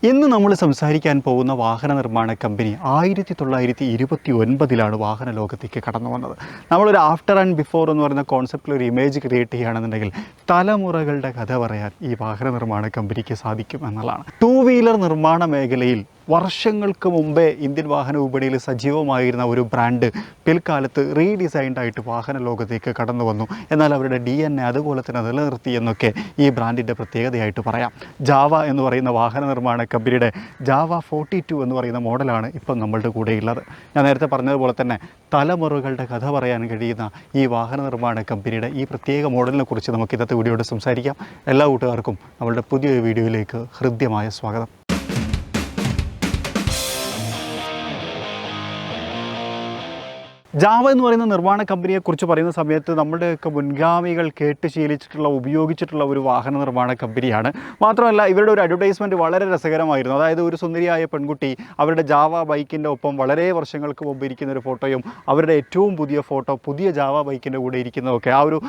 ഇന്ന് നമ്മൾ സംസാരിക്കാൻ പോകുന്ന വാഹന നിർമ്മാണ കമ്പനി 1929 വാഹന ലോകത്തേക്ക് കടന്നു വന്നത്. നമ്മളൊരു ആഫ്റ്റർ ആൻഡ് ബിഫോർ എന്ന് പറയുന്ന കോൺസെപ്റ്റിൽ ഒരു ഇമേജ് ക്രിയേറ്റ് ചെയ്യുകയാണെന്നുണ്ടെങ്കിൽ തലമുറകളുടെ കഥ പറയാൻ ഈ വാഹന നിർമ്മാണ കമ്പനിക്ക് സാധിക്കും എന്നുള്ളതാണ്. ടൂ വീലർ നിർമ്മാണ മേഖലയിൽ വർഷങ്ങൾക്ക് മുമ്പേ ഇന്ത്യൻ വാഹന വിപണിയിൽ സജീവമായിരുന്ന ഒരു ബ്രാൻഡ് പിൽക്കാലത്ത് റീഡിസൈൻഡ് ആയിട്ട് വാഹന ലോകത്തേക്ക് കടന്നു വന്നു. എന്നാൽ അവരുടെ DNA അതുപോലെ തന്നെ നിലനിർത്തി എന്നൊക്കെ ഈ ബ്രാൻഡിൻ്റെ പ്രത്യേകതയായിട്ട് പറയാം. ജാവ എന്ന് പറയുന്ന വാഹന നിർമ്മാണ കമ്പനിയുടെ ജാവ 42 എന്ന് പറയുന്ന മോഡലാണ് ഇപ്പം നമ്മളുടെ കൂടെയുള്ളത്. ഞാൻ നേരത്തെ പറഞ്ഞതുപോലെ തന്നെ തലമുറകളുടെ കഥ പറയാൻ കഴിയുന്ന ഈ വാഹന നിർമ്മാണ കമ്പനിയുടെ ഈ പ്രത്യേക മോഡലിനെ കുറിച്ച് നമുക്ക് ഇന്നത്തെ വീഡിയോയോട് സംസാരിക്കാം. എല്ലാ കൂട്ടുകാർക്കും നമ്മളുടെ പുതിയൊരു വീഡിയോയിലേക്ക് ഹൃദ്യമായ സ്വാഗതം. ജാവ എന്ന് പറയുന്ന നിർമ്മാണ കമ്പനിയെക്കുറിച്ച് പറയുന്ന സമയത്ത് നമ്മുടെയൊക്കെ മുൻഗാമികൾ കേട്ട് ശീലിച്ചിട്ടുള്ള ഉപയോഗിച്ചിട്ടുള്ള ഒരു വാഹന നിർമ്മാണ കമ്പനിയാണ്. മാത്രമല്ല ഇവരുടെ ഒരു അഡ്വർടൈസ്മെൻറ്റ് വളരെ രസകരമായിരുന്നു. അതായത് ഒരു സുന്ദരിയായ പെൺകുട്ടി അവരുടെ ജാവ ബൈക്കിൻ്റെ ഒപ്പം വളരെ വർഷങ്ങൾക്ക് മുമ്പ് ഇരിക്കുന്ന ഒരു ഫോട്ടോയും അവരുടെ ഏറ്റവും പുതിയ ഫോട്ടോ പുതിയ ജാവ ബൈക്കിൻ്റെ കൂടെ ഇരിക്കുന്നതൊക്കെ ആ ഒരു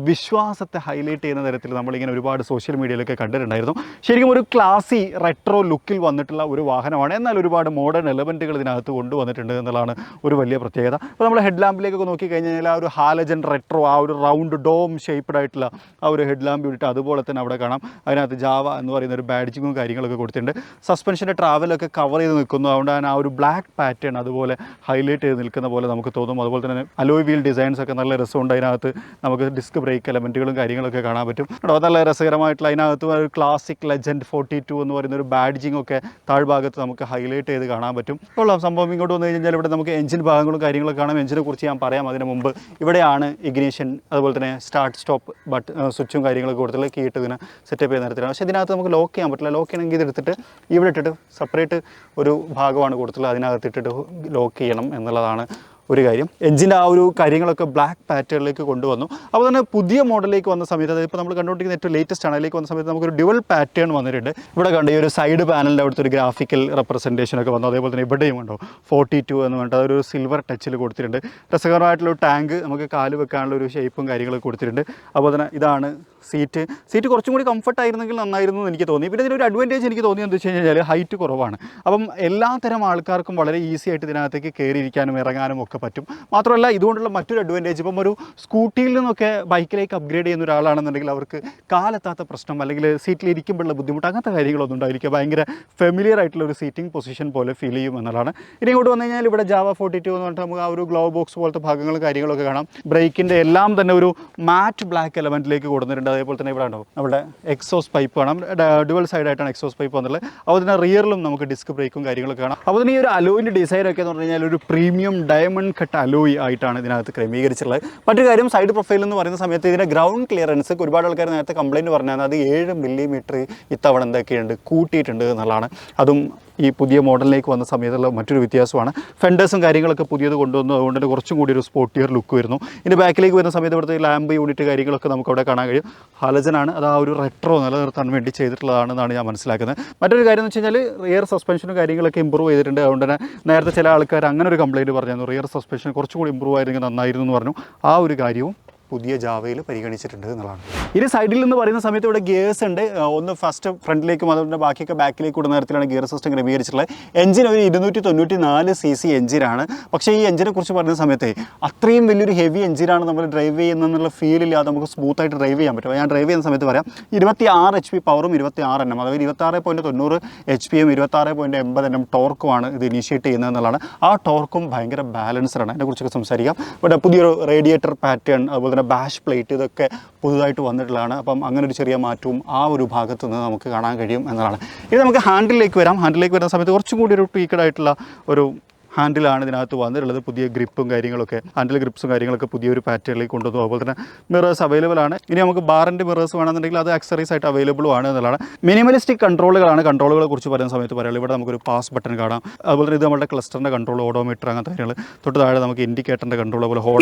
വിശ്വാസത്തെ ഹൈലൈറ്റ് ചെയ്യുന്ന തരത്തിൽ നമ്മളിങ്ങനെ ഒരുപാട് സോഷ്യൽ മീഡിയയിലൊക്കെ കണ്ടിട്ടുണ്ടായിരുന്നു. ശരിക്കും ഒരു ക്ലാസി റെട്രോ ലുക്കിൽ വന്നിട്ടുള്ള ഒരു വാഹനമാണ്. എന്നാൽ ഒരുപാട് മോഡേൺ എലമെൻറ്റുകൾ ഇതിനകത്ത് കൊണ്ടുവന്നിട്ടുണ്ട് എന്നുള്ളതാണ് ഒരു വലിയ പ്രത്യേകത. അപ്പോൾ നമ്മൾ ഹെഡ് ലാമ്പിലേക്കൊക്കെ നോക്കിക്കഴിഞ്ഞാൽ ആ ഒരു ഹാലജൻ റെട്രോ ആ ഒരു റൗണ്ട് ഡോം ഷേപ്പ്ഡ് ആയിട്ടുള്ള ആ ഒരു ഹെഡ് ലാമ്പ് ഇട്ടിട്ട് അതുപോലെ തന്നെ അവിടെ കാണാം. അതിനകത്ത് ജാവ എന്ന് പറയുന്ന ഒരു ബാഡ്ജിങ്ങും കാര്യങ്ങളൊക്കെ കൊടുത്തിട്ടുണ്ട്. സസ്പെൻഷൻ്റെ ട്രാവലൊക്കെ കവർ ചെയ്ത് നിൽക്കുന്നു. അതുകൊണ്ട് തന്നെ ആ ഒരു ബ്ലാക്ക് പാറ്റേൺ അതുപോലെ ഹൈലൈറ്റ് ചെയ്ത് നിൽക്കുന്ന പോലെ നമുക്ക് തോന്നും. അതുപോലെ തന്നെ അലോയ് വീൽ ഡിസൈൻസ് ഒക്കെ നല്ല രസമുണ്ട്. അതിനകത്ത് നമുക്ക് ഡിസ്ക് ബ്രേക്ക് എലമെൻറ്റുകളും കാര്യങ്ങളൊക്കെ കാണാൻ പറ്റും. നല്ല രസകരമായിട്ടുള്ള അതിനകത്ത് ഒരു ക്ലാസിക് ലെജൻഡ് 42 എന്ന് പറയുന്ന ഒരു ബാഡ്ജിങ് ഒക്കെ താഴ്ഭാഗത്ത് നമുക്ക് ഹൈലൈറ്റ് ചെയ്ത് കാണാൻ പറ്റും. ഉള്ള സംഭവം ഇങ്ങോട്ട് വന്നു കഴിഞ്ഞാൽ ഇവിടെ നമുക്ക് എഞ്ചിൻ ഭാഗങ്ങളും കാര്യങ്ങളൊക്കെ കാണാം. എഞ്ചിനെ കുറിച്ച് ഞാൻ പറയാം. അതിന് മുമ്പ് ഇവിടെയാണ് ഇഗ്നീഷൻ അതുപോലെ തന്നെ സ്റ്റാർട്ട് സ്റ്റോപ്പ് സ്വിച്ചും കാര്യങ്ങളൊക്കെ കൊടുത്തുള്ള കീ ഇട്ട് ഇതിനെ സെറ്റപ്പ് ചെയ്യുന്ന തരത്തിലാണ്. പക്ഷേ ഇതിനകത്ത് നമുക്ക് ലോക്ക് ചെയ്യാൻ പറ്റില്ല. ലോക്ക് ചെയ്യണമെങ്കിൽ ഇതെടുത്തിട്ട് ഇവിടെ ഇട്ടിട്ട് സെപ്പറേറ്റ് ഒരു ഭാഗമാണ് കൊടുത്തുള്ളത്. അതിനകത്ത് ഇട്ടിട്ട് ലോക്ക് ചെയ്യണം എന്നുള്ളതാണ് ഒരു കാര്യം. എഞ്ചിൻ്റെ ആ ഒരു കാര്യങ്ങളൊക്കെ ബ്ലാക്ക് പാറ്റേണിലേക്ക് കൊണ്ടുവന്നു. അപ്പോൾ തന്നെ പുതിയ മോഡലിലേക്ക് വന്ന സമയത്ത് അതായത് ഇപ്പോൾ നമ്മൾ കണ്ടുകൊണ്ടിരിക്കുന്ന ഏറ്റവും ലേറ്റസ്റ്റ് ആണ്. അതിലേക്ക് വന്ന സമയത്ത് നമുക്കൊരു ഡ്യുവൽ പാറ്റേൺ വന്നിട്ടുണ്ട്. ഇവിടെ കണ്ട് ഈ ഒരു സൈഡ് പാനലിൻ്റെ അവിടുത്തെ ഒരു ഗ്രാഫിക്കൽ റെപ്രസെൻറ്റേഷനൊക്കെ വന്നു. അതേപോലെ തന്നെ ഇവിടെയും ഉണ്ടോ 42 എന്ന് പറഞ്ഞിട്ട് അതൊരു സിൽവർ ടച്ചിൽ കൊടുത്തിട്ടുണ്ട്. രസകരമായിട്ടുള്ള ടാങ്ക് നമുക്ക് കാല് വെക്കാനുള്ള ഒരു ഷേപ്പും കാര്യങ്ങളൊക്കെ കൊടുത്തിട്ടുണ്ട്. അതുപോലെ തന്നെ ഇതാണ് സീറ്റ് കുറച്ചും കൂടി കംഫർട്ടായിരുന്നെങ്കിൽ നന്നായിരുന്നു എന്ന് എനിക്ക് തോന്നി. പിന്നെ ഇതിനൊരു അഡ്വാൻറ്റേജ് എനിക്ക് തോന്നിയെന്ന് വെച്ച് കഴിഞ്ഞാൽ ഹൈറ്റ് കുറവാണ്. അപ്പം എല്ലാ തരം ആൾക്കാർക്കും വളരെ ഈസി ആയിട്ട് ഇതിനകത്തേക്ക് കയറിയിരിക്കാനും ഇറങ്ങാനും ഒക്കെ പറ്റും. മാത്രമല്ല ഇതുകൊണ്ടുള്ള മറ്റൊരു അഡ്വാൻറ്റേജ് ഇപ്പം ഒരു സ്കൂട്ടിയിൽ നിന്നൊക്കെ ബൈക്കിലേക്ക് അപ്ഗ്രേഡ് ചെയ്യുന്ന ഒരാളാണെന്നുണ്ടെങ്കിൽ അവർക്ക് കാലെത്താത്ത പ്രശ്നം അല്ലെങ്കിൽ സീറ്റിൽ ഇരിക്കുമ്പോഴുള്ള ബുദ്ധിമുട്ട് അങ്ങനത്തെ കാര്യങ്ങളൊന്നും ഉണ്ടായിരിക്കുക. ഭയങ്കര ഫെമിലിയർ ആയിട്ടുള്ള ഒരു സീറ്റിംഗ് പൊസിഷൻ പോലെ ഫീൽ ചെയ്യും എന്നുള്ളതാണ്. ഇനി ഇങ്ങോട്ട് വന്നു കഴിഞ്ഞാൽ ഇവിടെ ജാവ 42 എന്ന് പറഞ്ഞിട്ട് നമുക്ക് ആ ഒരു ഗ്ലോ ബോക്സ് പോലത്തെ ഭാഗങ്ങളും കാര്യങ്ങളൊക്കെ കാണാം. ബ്രേക്കിൻ്റെ എല്ലാം തന്നെ ഒരു മാറ്റ് ബ്ലാക്ക് എലമെൻറ്റിലേക്ക് കൊടുത്തിട്ടുണ്ട്. അതേപോലെ തന്നെ ഇവിടെ ഉണ്ടാവും നമ്മുടെ എക്സോസ് പൈപ്പ് കാണാം. ഡുവൽ സൈഡായിട്ടാണ് എക്സോസ് പൈപ്പ് വന്നുള്ളത്. അതുപോലെ തന്നെ റിയറിലും നമുക്ക് ഡിസ്ക് ബ്രേക്കും കാര്യങ്ങളൊക്കെ കാണാം. അപ്പോൾ തന്നെ ഈ ഒരു അലോയിൻ്റെ ഡിസൈനൊക്കെ എന്ന് പറഞ്ഞു കഴിഞ്ഞാൽ ഒരു പ്രീമിയം ഡയമണ്ട് കട്ട് അലോയ് ആയിട്ടാണ് ഇതിനകത്ത് ക്രമീകരിച്ചിട്ടുള്ളത്. മറ്റൊരു കാര്യം സൈഡ് പ്രൊഫൈൽ എന്ന് പറയുന്ന സമയത്ത് ഇതിൻ്റെ ഗ്രൗണ്ട് ക്ലിയറൻസ് ഒരുപാട് ആൾക്കാർ നേരത്തെ കംപ്ലയിൻറ്റ് പറഞ്ഞാൽ അത് 7 മില്ലിമീറ്റർ ഇത്തവണ എന്തൊക്കെയുണ്ട് കൂട്ടിയിട്ടുണ്ട് എന്നുള്ളതാണ്. അതും ഈ പുതിയ മോഡലിലേക്ക് വന്ന സമയത്തുള്ള മറ്റൊരു വ്യത്യാസമാണ്. ഫെൻഡേഴ്സും കാര്യങ്ങളൊക്കെ പുതിയത് കൊണ്ടുവന്നു. അതുകൊണ്ട് തന്നെ കുറച്ചും കൂടി ഒരു സ്പോർട്ടിയർ ലുക്ക് വരുന്നു. ഇനി ബാക്കിലേക്ക് വരുന്ന സമയത്ത് ഇവിടുത്തെ ലാമ്പ് യൂണിറ്റ് കാര്യങ്ങളൊക്കെ നമുക്ക് അവിടെ കാണാൻ കഴിയും. ഹാലജനാണ്. അത് ആ ഒരു റെട്രോ നിലനിർത്താൻ വേണ്ടി ചെയ്തിട്ടുള്ളതാണെന്നാണ് ഞാൻ മനസ്സിലാക്കുന്നത്. മറ്റൊരു കാര്യം എന്ന് വെച്ച് കഴിഞ്ഞാൽ റിയർ സസ്പെൻഷനും കാര്യങ്ങളൊക്കെ ഇമ്പ്രൂവ് ചെയ്തിട്ടുണ്ട്. അതുകൊണ്ട് തന്നെ നേരത്തെ ചില ആൾക്കാർ അങ്ങനെ ഒരു കംപ്ലയിൻറ്റ് പറഞ്ഞിരുന്നു, റിയർ സസ്പെൻഷൻ കുറച്ചുകൂടി ഇമ്പ്രൂവ് ആയിരുന്നെങ്കിൽ നന്നായിരുന്നു എന്ന് പറഞ്ഞു. ആ ഒരു കാര്യവും പുതിയ ജാവയിൽ പരിഗണിച്ചിട്ടുണ്ട് എന്നുള്ളതാണ്. ഇനി സൈഡിൽ നിന്ന് പറയുന്ന സമയത്ത് ഇവിടെ ഗിയേഴ്സ് ഉണ്ട്. ഒന്ന് ഫസ്റ്റ് ഫ്രണ്ടിലേക്കും അതുകൊണ്ട് ബാക്കിയൊക്കെ ബാക്കിലേക്ക് കൂടുന്ന തരത്തിലാണ് ഗിയർ സിസ്റ്റം ക്രമീകരിച്ചിട്ടുള്ളത്. എഞ്ചിൻ ഒരു 294 cc എഞ്ചിനാണ്. പക്ഷേ ഈ എഞ്ചിനെ കുറിച്ച് പറയുന്ന സമയത്ത് അത്രയും വലിയൊരു ഹെവി എഞ്ചിനാണ് നമ്മൾ ഡ്രൈവ് ചെയ്യുന്നതെന്നുള്ള ഫീലില്ലാതെ നമുക്ക് സ്മൂത്തായിട്ട് ഡ്രൈവ് ചെയ്യാൻ പറ്റും. ഞാൻ ഡ്രൈവ് ചെയ്യുന്ന സമയത്ത് പറയാം 26 HP പവറും 26 Nm അതായത് 26.90 HP 26.80 Nm ടോർക്കുമാണ് ഇത് ഇനീഷ്യേറ്റ് ചെയ്യുന്നത് എന്നുള്ളതാണ്. ആ ടോർക്കും ഭയങ്കര ബാലൻസ്ഡാണ്. അതിനെക്കുറിച്ചൊക്കെ സംസാരിക്കാം. ഇവിടെ പുതിയൊരു റേഡിയേറ്റർ പാറ്റേൺ അതുപോലെ ബാഷ് പ്ലേറ്റ് ഇതൊക്കെ പുതുതായിട്ട് വന്നിട്ടുള്ളതാണ്. അപ്പം അങ്ങനെ ഒരു ചെറിയ മാറ്റവും ആ ഒരു ഭാഗത്ത് നിന്ന് നമുക്ക് കാണാൻ കഴിയും എന്നതാണ്. ഇനി നമുക്ക് ഹാൻഡിലേക്ക് വരാം. ഹാൻഡിലേക്ക് വരുന്ന സമയത്ത് കുറച്ചും കൂടി ഒരു ട്വീക്കഡ് ആയിട്ടുള്ള ഒരു ഹാൻഡിലാണ് ഇതിനകത്ത് വന്നിട്ടുള്ളത്. പുതിയ ഗ്രിപ്പും കാര്യങ്ങളൊക്കെ ഹാൻഡിൽ ഗ്രിപ്സും കാര്യങ്ങളൊക്കെ പുതിയൊരു പാറ്റേണിലേക്ക് കൊണ്ടുവന്നു. അതുപോലെ തന്നെ മിറേഴ്സ് അവൈലബിൾ ആണ്. ഇനി നമുക്ക് ബാറിൻ്റെ മിറേഴ്സ് വേണമെന്നുണ്ടെങ്കിൽ അത് ആക്സറീസ് ആയിട്ട് അവൈലബിളും ആണ് എന്നുള്ളതാണ്. മിനിമലിസ്റ്റിക് കൺട്രോളുകളാണ്. കൺട്രോളുകളെ കുറിച്ച് പറയുന്ന സമയത്ത് പറയാം. ഇവിടെ നമുക്കൊരു പാസ് ബട്ടൺ കാണാം. അതുപോലെ തന്നെ ഇത് നമ്മുടെ ക്ലസ്റ്ററിൻ്റെ കൺട്രോൾ, ഓഡോമീറ്റർ അങ്ങനത്തെ കാര്യങ്ങൾ. തൊട്ട് താഴെ നമുക്ക് ഇൻഡിക്കേറ്ററിൻ്റെ കൺട്രോൾ, അതുപോലെ ഹോൺ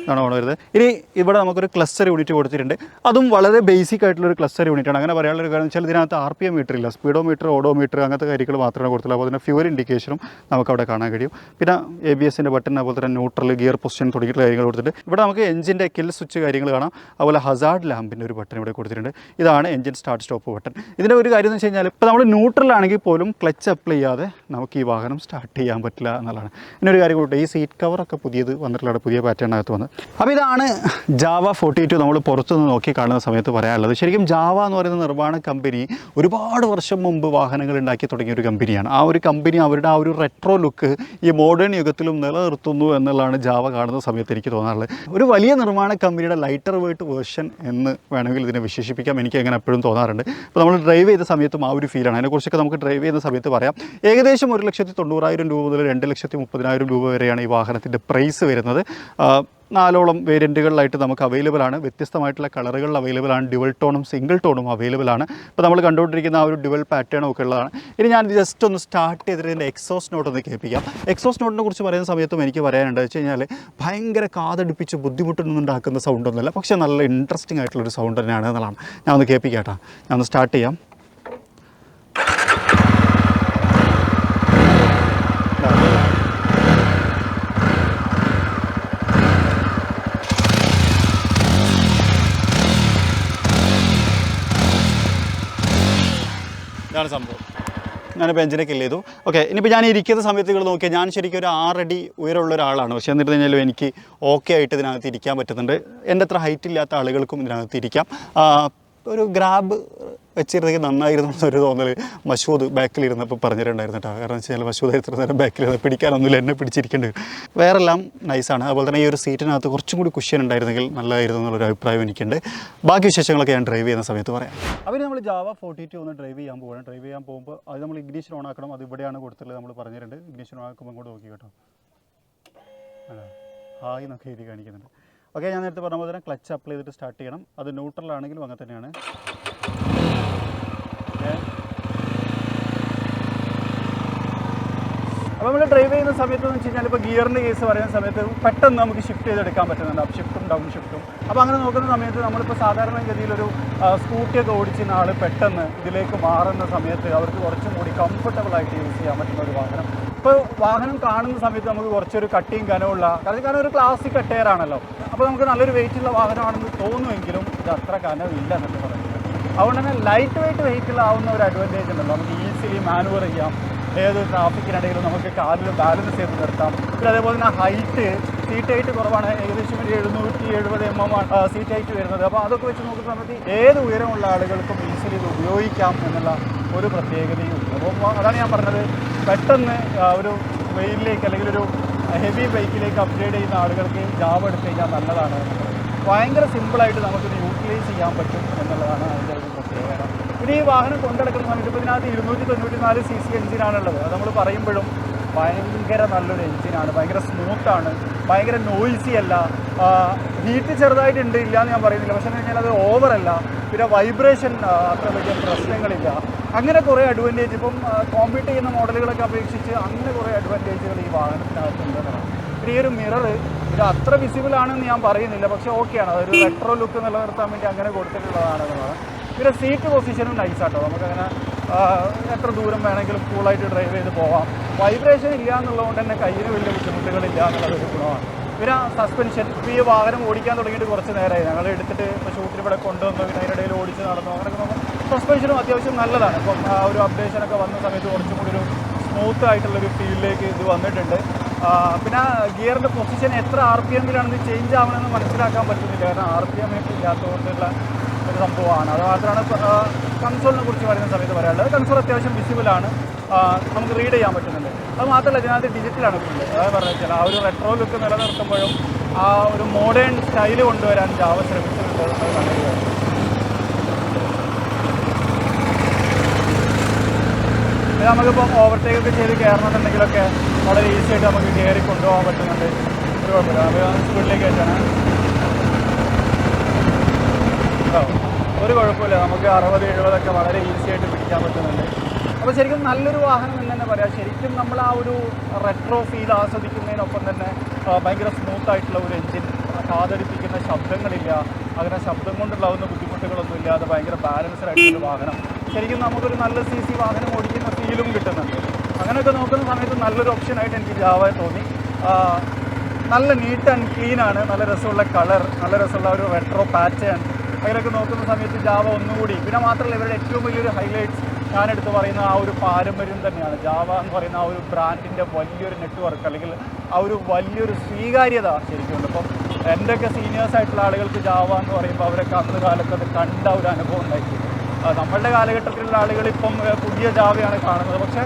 ഇതാണ് ഓണം വരുന്നത്. ഇനി ഇവിടെ നമുക്കൊരു ക്ലസ്റ്റർ യൂണിറ്റ് കൊടുത്തിട്ടുണ്ട്. അതും വളരെ ബേസിക് ആയിട്ടുള്ളൊരു ക്ലസ്റ്റർ യൂണിറ്റാണ്. അങ്ങനെ പറയാനുള്ളൊരു കാര്യം വെച്ചാൽ ഇതിനകത്ത് RPM മീറ്റർ ഇല്ല, സ്പീഡോമീറ്റർ, ഓഡോമീറ്റർ അങ്ങനത്തെ കാര്യങ്ങൾ മാത്രമേ കൊടുത്തുള്ളൂ. അപ്പോൾ അതിൻ്റെ ഫ്യൂവൽ ഇൻഡിക്കേഷനും നമുക്കവിടെ കാണാൻ കഴിയും. പിന്നെ ABS-ൻ്റെ ബട്ടൺ, അതുപോലെ തന്നെ ന്യൂട്രൽ, ഗിയർ പൊസിഷൻ തുടങ്ങിയിട്ടുള്ള കാര്യങ്ങൾ കൊടുത്തിട്ട് ഇവിടെ നമുക്ക് എഞ്ചിൻ്റെ കിൽ സ്വിച്ച് കാര്യങ്ങൾ കാണാം. അതുപോലെ ഹസാർഡ് ലാമ്പിൻ്റെ ഒരു ബട്ടൺ ഇവിടെ കൊടുത്തിട്ടുണ്ട്. ഇതാണ് എഞ്ചിൻ സ്റ്റാർട്ട് സ്റ്റോപ്പ് ബട്ടൺ. ഇതിൻ്റെ ഒരു കാര്യം എന്ന് വെച്ച് കഴിഞ്ഞാൽ ഇപ്പോൾ നമ്മൾ ന്യൂട്രലാണെങ്കിൽ പോലും ക്ലച്ച് അപ്ലൈ ചെയ്യാതെ നമുക്ക് ഈ വാഹനം സ്റ്റാർട്ട് ചെയ്യാൻ പറ്റില്ല എന്നുള്ളതാണ്. ഇന്നൊരു കാര്യം കൂട്ടെ, ഈ സീറ്റ് കവറൊക്കെ പുതിയത് വന്നിട്ടുള്ള പുതിയ പാറ്റേണിനകത്ത് വന്നത്. അപ്പോൾ ഇതാണ് ജാവ 42 നമ്മൾ പുറത്തുനിന്ന് നോക്കി കാണുന്ന സമയത്ത് പറയാനുള്ളത്. ശരിക്കും ജാവ എന്ന് പറയുന്ന നിർമ്മാണ കമ്പനി ഒരുപാട് വർഷം മുമ്പ് വാഹനങ്ങൾ ഉണ്ടാക്കി തുടങ്ങിയ ഒരു കമ്പനിയാണ്. ആ ഒരു കമ്പനി അവരുടെ ആ ഒരു റെട്രോ ലുക്ക് ഈ മോഡേൺ യുഗത്തിലും നിലനിർത്തുന്നു എന്നുള്ളതാണ് ജാവ കാണുന്ന സമയത്ത് എനിക്ക് തോന്നാറുള്ളത്. ഒരു വലിയ നിർമ്മാണ കമ്പനിയുടെ ലൈറ്റർ വെയ്റ്റ് വേർഷൻ എന്ന് വേണമെങ്കിൽ ഇതിനെ വിശേഷിപ്പിക്കാം. എനിക്ക് അങ്ങനെ എപ്പോഴും തോന്നാറുണ്ട്. ഇപ്പോൾ നമ്മൾ ഡ്രൈവ് ചെയ്ത സമയത്തും ആ ഒരു ഫീലാണ്. അതിനെക്കുറിച്ചൊക്കെ നമുക്ക് ഡ്രൈവ് ചെയ്യുന്ന സമയത്ത് പറയാം. ഏകദേശം 1,90,000 രൂപ മുതൽ 2,30,000 രൂപ വരെയാണ് ഈ വാഹനത്തിൻ്റെ പ്രൈസ് വരുന്നത്. 4ഓളം വേരിയൻറ്റുകളിലായിട്ട് നമുക്ക് അവൈലബിൾ ആണ്. വ്യത്യസ്തമായിട്ടുള്ള കളറുകളിൽ അവൈലബിൾ ആണ്. ഡ്യുവൽ ടോണും സിംഗിൾ ടോണും അവൈലബിൾ ആണ്. ഇപ്പോൾ നമ്മൾ കണ്ടുകൊണ്ടിരിക്കുന്ന ആ ഒരു ഡ്യുവൽ പാറ്റേണും ഒക്കെ ഉള്ളതാണ്. ഇനി ഞാൻ ജസ്റ്റ് ഒന്ന് സ്റ്റാർട്ട് ചെയ്തിട്ട് ഇതിൻ്റെ എക്സോസ്റ്റ് നോട്ട് ഒന്ന് കേൾപ്പിക്കാം. എക്സോസ്റ്റ് നോട്ടിനെ കുറിച്ച് പറയുന്ന സമയത്തും എനിക്ക് പറയാനുണ്ട് വെച്ച് കഴിഞ്ഞാൽ ഭയങ്കര കാതടുപ്പിച്ച് ബുദ്ധിമുട്ടൊന്നും ഉണ്ടാക്കുന്ന സൗണ്ടൊന്നുമല്ല, പക്ഷേ നല്ല ഇൻട്രസ്റ്റിംഗ് ആയിട്ടുള്ളൊരു സൗണ്ട് തന്നെയാണ് എന്നുള്ളതാണ്. ഞാൻ ഒന്ന് കേൾപ്പിക്കാം. ഞാൻ ഒന്ന് സ്റ്റാർട്ട് ചെയ്യാം. ഇതാണ് സംഭവം. ഞാനിപ്പോൾ എഞ്ചിനെ കില്ല് ചെയ്തു. ഓക്കെ, ഇനിയിപ്പോൾ ഞാൻ ഇരിക്കുന്ന സമയത്ത് നിങ്ങൾ നോക്കിയാൽ ഞാൻ ശരിക്കും ഒരു 6 അടി ഉയരമുള്ള ഒരാളാണ്. പക്ഷേ എന്നിട്ട് കഴിഞ്ഞാലും എനിക്ക് ഓക്കെ ആയിട്ട് ഇതിനകത്ത് ഇരിക്കാൻ പറ്റുന്നുണ്ട്. എൻ്റെ അത്ര ഹൈറ്റ് ഇല്ലാത്ത ആളുകൾക്കും ഇതിനകത്ത് ഇരിക്കാം. ഒരു ഗ്രാബ് വെച്ചിരുന്നെങ്കിൽ നന്നായിരുന്നു എന്നൊരു തോന്നൽ മഷൂദ് ബാക്കിലിരുന്നപ്പോൾ പറഞ്ഞിട്ടുണ്ടായിരുന്നു കേട്ടോ. കാരണം വെച്ചാൽ മഷൂദ് എത്ര നേരം ബാക്കിലിരുന്ന് പിടിക്കാനൊന്നുമില്ല, എന്നെ പിടിച്ചിരിക്കേണ്ടി വരും. വേറെല്ലാം നൈസാണ്. അതുപോലെ തന്നെ ഈ ഒരു സീറ്റിനകത്ത് കുറച്ചും കൂടി കുഷ്യൻ ഉണ്ടായിരുന്നെങ്കിൽ നല്ലതായിരുന്നു എന്നുള്ളൊരു അഭിപ്രായം എനിക്കുണ്ട്. ബാക്കി വിശേഷങ്ങളൊക്കെ ഞാൻ ഡ്രൈവ് ചെയ്യുന്ന സമയത്ത് പറയാം. അവർ നമ്മൾ ജാവ 42 ഒന്ന് ഡ്രൈവ് ചെയ്യാൻ പോകണം. ഡ്രൈവ് ചെയ്യാൻ പോകുമ്പോൾ അത് നമ്മൾ ഇഗ്നിഷൻ ഓൺ ആക്കണം. അത് ഇവിടെയാണ് കൊടുത്തിട്ടുള്ളത്, നമ്മൾ പറഞ്ഞിട്ടുണ്ട്. ഇഗ്നിഷൻ ഓൺ ആക്കുമ്പോൾ ഇങ്ങോട്ട് നോക്കി കേട്ടോ. ഹായ് എന്നൊക്കെ എഴുതി കാണിക്കുന്നുണ്ട്. ഓക്കെ, ഞാൻ നേരത്തെ പറഞ്ഞ പോലെ തന്നെ ക്ലച്ച് അപ്ലൈ ചെയ്തിട്ട് സ്റ്റാർട്ട് ചെയ്യണം. അത് ന്യൂട്രലാണെങ്കിലും അങ്ങനെ തന്നെയാണ്. അപ്പോൾ നമ്മൾ ഡ്രൈവ് ചെയ്യുന്ന സമയത്ത് എന്ന് വെച്ച് കഴിഞ്ഞാൽ ഇപ്പോൾ ഗിയറിൻ്റെ കേസ് പറയുന്ന സമയത്ത് പെട്ടെന്ന് നമുക്ക് ഷിഫ്റ്റ് ചെയ്തെടുക്കാൻ പറ്റുന്നുണ്ട്. അപ്പ് ഷിഫ്റ്റും ഡൗൺ ഷിഫ്റ്റും. അപ്പോൾ അങ്ങനെ നോക്കുന്ന സമയത്ത് നമ്മളിപ്പോൾ സാധാരണ ഗതിയിലൊരു സ്കൂട്ടിയൊക്കെ ഓടിച്ചിരുന്ന ആൾ പെട്ടെന്ന് ഇതിലേക്ക് മാറുന്ന സമയത്ത് അവർക്ക് കുറച്ചും കൂടി കംഫർട്ടബിളായിട്ട് യൂസ് ചെയ്യാൻ പറ്റുന്ന ഒരു വാഹനം. ഇപ്പോൾ വാഹനം കാണുന്ന സമയത്ത് നമുക്ക് കുറച്ചൊരു കട്ടിയും കനമുള്ള, കാരണം ഒരു ക്ലാസിക് ടയറാണല്ലോ. അപ്പോൾ നമുക്ക് നല്ലൊരു വെയിറ്റുള്ള വാഹനമാണെന്ന് തോന്നുമെങ്കിലും ഇത് അത്ര കനമില്ല എന്നൊക്കെ പറയുന്നത്. അതുകൊണ്ട് തന്നെ ലൈറ്റ് വെയിറ്റ് ആവുന്ന ഒരു അഡ്വാൻറ്റേജ് ഉണ്ടല്ലോ. നമുക്ക് ഈസിലി മാനുവർ ചെയ്യാം. ഏത് ട്രാഫിക്കിനിടയിലും നമുക്ക് കാലിൽ ബാലൻസ് ചെയ്ത് നിർത്താം. പിന്നെ അതേപോലെ തന്നെ സീറ്റ് ഹൈറ്റ് കുറവാണ്. ഏകദേശം ഒരു 770 mm സീറ്റ് ഹൈറ്റ് വരുന്നത്. അപ്പോൾ അതൊക്കെ വെച്ച് നോക്കുന്ന സമയത്ത് ഏത് ഉയരമുള്ള ആളുകൾക്കും ഈസിലി ഇത് ഉപയോഗിക്കാം എന്നുള്ള ഒരു പ്രത്യേകതയും ഉണ്ട്. അപ്പോൾ അതാണ് ഞാൻ പറഞ്ഞത്, പെട്ടെന്ന് ഒരു വെയിലിലേക്ക് അല്ലെങ്കിൽ ഒരു ഹെവി ബൈക്കിലേക്ക് അപ്ഗ്രേഡ് ചെയ്യുന്ന ആളുകൾക്ക് ജാവ എടുത്ത് കഴിഞ്ഞാൽ നല്ലതാണ്. ഭയങ്കര സിമ്പിളായിട്ട് നമുക്കിത് യൂട്ടിലൈസ് ചെയ്യാൻ പറ്റും എന്നുള്ളതാണ് അതിൻ്റെ ഒരു പ്രത്യേകത. പിന്നെ ഈ വാഹനം കൊണ്ടുനടക്കുന്ന സമയത്ത് ഇപ്പോൾ ഇതിനകത്ത് 294 cc എഞ്ചിനാണുള്ളത്. അത് നമ്മൾ പറയുമ്പോഴും ഭയങ്കര നല്ലൊരു എഞ്ചിനാണ്. ഭയങ്കര സ്മൂത്താണ്, ഭയങ്കര നോയ്സി അല്ല. ഹീറ്റ് ചെറുതായിട്ടുണ്ട്, ഇല്ല എന്ന് ഞാൻ പറയുന്നില്ല. പക്ഷേ എന്ന് കഴിഞ്ഞാൽ അത് ഓവറല്ല. പിന്നെ വൈബ്രേഷൻ അത്ര വലിയ പ്രശ്നങ്ങളില്ല. അങ്ങനെ കുറേ അഡ്വാൻറ്റേജ് ഇപ്പം കോമ്പീറ്റ് ചെയ്യുന്ന മോഡലുകളൊക്കെ അപേക്ഷിച്ച് അങ്ങനെ കുറേ അഡ്വാൻറ്റേജുകൾ ഈ വാഹനത്തിനകത്തുണ്ടെന്നാണ്. പിന്നെ ഈ ഒരു മിറർ ഇത് അത്ര വിസിബിൾ ആണെന്ന് ഞാൻ പറയുന്നില്ല, പക്ഷേ ഓക്കെയാണ്. അതൊരു റെട്രോ ലുക്ക് നിലനിർത്താൻ വേണ്ടി അങ്ങനെ കൊടുത്തിട്ടുള്ളതാണെന്നുള്ളതാണ്. പിന്നെ സീറ്റ് പൊസിഷനും നൈസാട്ടോ. നമുക്കങ്ങനെ എത്ര ദൂരം വേണമെങ്കിലും കൂളായിട്ട് ഡ്രൈവ് ചെയ്ത് പോവാം. വൈബ്രേഷൻ ഇല്ല എന്നുള്ളതുകൊണ്ട് തന്നെ കയ്യിന് വലിയ ബുദ്ധിമുട്ടുകളില്ല എന്നുള്ളതൊരു ഗുണമാണ്. പിന്നെ സസ്പെൻഷൻ, ഇപ്പോൾ ഈ വാഹനം ഓടിക്കാൻ തുടങ്ങിയിട്ട് കുറച്ച് നേരമായി. ഞങ്ങൾ എടുത്തിട്ട് ഇപ്പോൾ ഷൂട്ടിന് ഇവിടെ കൊണ്ടുവന്നു, പിന്നെ അതിനിടയിൽ ഓടിച്ച് നടന്നു. അങ്ങനെയൊക്കെ നോക്കുമ്പോൾ സസ്പെൻഷനും അത്യാവശ്യം നല്ലതാണ്. ഇപ്പം ഒരു അപ്ഡേഷനൊക്കെ വന്ന സമയത്ത് കുറച്ചും കൂടി ഒരു സ്മൂത്ത് ആയിട്ടുള്ളൊരു ഫീൽഡിലേക്ക് ഇത് വന്നിട്ടുണ്ട്. പിന്നെ ഗിയറിൻ്റെ പൊസിഷൻ എത്ര RPM-ലാണ് ഇത് ചേഞ്ച് ആവണമെന്ന് മനസ്സിലാക്കാൻ പറ്റുന്നില്ല. കാരണം RPM ഇല്ലാത്തതുകൊണ്ടുള്ള ഒരു സംഭവമാണ്. അത് മാത്രമാണ് കൺസോളിനെ കുറിച്ച് പറയുന്ന സമയത്ത് പറയാനുള്ളത്. കൺസോൾ അത്യാവശ്യം വിസിബിളാണ്, നമുക്ക് റീഡ് ചെയ്യാൻ പറ്റുന്നുണ്ട്. അത് മാത്രമല്ല ഇതിനകത്ത് ഡിജിറ്റലാണ് ഫുള്ള്. അതായത് പറഞ്ഞു വെച്ചാൽ ആ ഒരു റെട്രോ ലുക്ക് നിലനിർത്തുമ്പോഴും ആ ഒരു മോഡേൺ സ്റ്റൈല് കൊണ്ടുവരാൻ ജാവ ശ്രമിച്ചിട്ടുണ്ട്. അത് നല്ലൊരു കാര്യം. പിന്നെ നമുക്കിപ്പം ഓവർടേക്ക് ഒക്കെ ചെയ്ത് കയറണമെന്നുണ്ടെങ്കിലൊക്കെ വളരെ ഈസി ആയിട്ട് നമുക്ക് കയറി കൊണ്ടുപോകാൻ പറ്റുന്നുണ്ട്. ഒരു കുഴപ്പമില്ല. നമുക്ക് സ്പീഡിലേക്ക് ആയിട്ടാണ് ഒരു കുഴപ്പമില്ല. നമുക്ക് 60-70 വളരെ ഈസി ആയിട്ട് പിടിക്കാൻ പറ്റുന്നുണ്ട്. അപ്പോൾ ശരിക്കും നല്ലൊരു വാഹനം എന്ന് തന്നെ പറയാം. ശരിക്കും നമ്മൾ ആ ഒരു റെട്രോ ഫീൽ ആസ്വദിക്കുന്നതിനൊപ്പം തന്നെ ഭയങ്കര സ്മൂത്തായിട്ടുള്ള ഒരു എഞ്ചിൻ, കാതടിപ്പിക്കുന്ന ശബ്ദങ്ങളില്ല, അങ്ങനെ ശബ്ദം കൊണ്ടുണ്ടാകുന്ന ബുദ്ധിമുട്ടുകളൊന്നും ഇല്ലാതെ ഭയങ്കര ബാലൻസ്ഡ് ആയിട്ടുള്ള വാഹനം. ശരിക്കും നമുക്കൊരു നല്ല CC വാഹനം ഓടിക്കുന്ന ഫീലും കിട്ടുന്നുണ്ട്. അങ്ങനെയൊക്കെ നോക്കുന്ന സമയത്ത് നല്ലൊരു ഓപ്ഷനായിട്ട് എനിക്ക് ജാവ തോന്നി. നല്ല നീറ്റ് ആൻഡ് ക്ലീനാണ്, നല്ല രസമുള്ള കളർ, നല്ല രസമുള്ള ഒരു റെട്രോ പാറ്റേൺ. അങ്ങനെയൊക്കെ നോക്കുന്ന സമയത്ത് ജാവ ഒന്നുകൂടി, പിന്നെ മാത്രമല്ല ഇവരുടെ ഏറ്റവും വലിയൊരു ഹൈലൈറ്റ്സ് ഞാനെടുത്ത് പറയുന്ന ആ ഒരു പാരമ്പര്യം തന്നെയാണ്. ജാവ എന്ന് പറയുന്ന ആ ഒരു ബ്രാൻഡിൻ്റെ വലിയൊരു നെറ്റ്വർക്ക് അല്ലെങ്കിൽ ആ ഒരു വലിയൊരു സ്വീകാര്യത ശരിക്കുണ്ട്. അപ്പം എൻ്റെയൊക്കെ സീനിയേഴ്സായിട്ടുള്ള ആളുകൾക്ക് ജാവ എന്ന് പറയുമ്പോൾ അവരൊക്കെ അന്ന് കാലത്ത് അത് കണ്ട ഒരു അനുഭവം ഉണ്ടായിരിക്കും. നമ്മളുടെ കാലഘട്ടത്തിലുള്ള ആളുകൾ ഇപ്പം പുതിയ ജാവയാണ് കാണുന്നത്, പക്ഷേ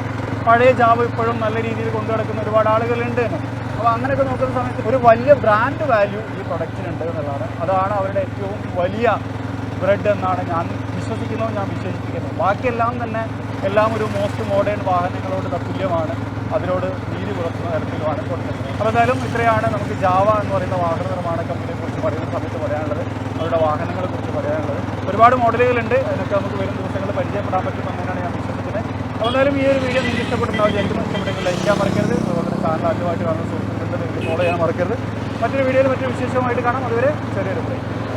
പഴയ ജാവ ഇപ്പോഴും നല്ല രീതിയിൽ കൊണ്ടു നടക്കുന്ന ഒരുപാട് ആളുകളുണ്ട്. അപ്പോൾ അങ്ങനെയൊക്കെ നോക്കുന്ന സമയത്ത് ഒരു വലിയ ബ്രാൻഡ് വാല്യൂ ഈ പ്രൊഡക്റ്റിനുണ്ട് എന്നുള്ളതാണ്. അതാണ് അവരുടെ ഏറ്റവും വലിയ ബ്രെഡ് എന്നാണ് ഞാൻ വിശ്വസിക്കുന്നത്, ഞാൻ വിശേഷിപ്പിക്കുന്നത്. ബാക്കിയെല്ലാം തന്നെ എല്ലാം ഒരു മോസ്റ്റ് മോഡേൺ വാഹനങ്ങളോട് തത്തുല്യമാണ്, അതിനോട് നീതി പുലർത്തുന്ന തരത്തിലുമാണ് കൊടുക്കുന്നത്. അപ്പോൾ എന്തായാലും ഇത്രയാണ് നമുക്ക് ജാവ എന്ന് പറയുന്ന വാഹന നിർമ്മാണ കമ്പനിയെക്കുറിച്ച് പറയുന്ന സമയത്ത് പറയാനുള്ളത്, അവരുടെ വാഹനങ്ങളെക്കുറിച്ച് പറയാനുള്ളത്. ഒരുപാട് മോഡലുകളുണ്ട്, അതിനൊക്കെ നമുക്ക് വരും ദിവസങ്ങളിൽ പരിചയപ്പെടാൻ പറ്റുമെന്നാണ് ഞാൻ വിശ്വസിക്കുന്നത്. അപ്പോൾ എന്തായാലും ഈ ഒരു വീഡിയോ നിങ്ങൾക്ക് ഇഷ്ടപ്പെടുന്നുണ്ടാവും. എനിക്കും ഇഷ്ടപ്പെട്ടെങ്കിൽ ലൈക്ക് ചെയ്യാൻ മറക്കരുത്. അതുപോലെ ചാനൽ ആദ്യമായിട്ട് കാണുന്ന സുഹൃത്തുക്കളുടെ ഫോളോ ചെയ്യാൻ മറക്കരുത്. മറ്റൊരു വീഡിയോയിൽ മറ്റൊരു വിശേഷമായിട്ട് കാണാം. അതുവരെ ചെറിയൊരു ബ്രേക്ക്.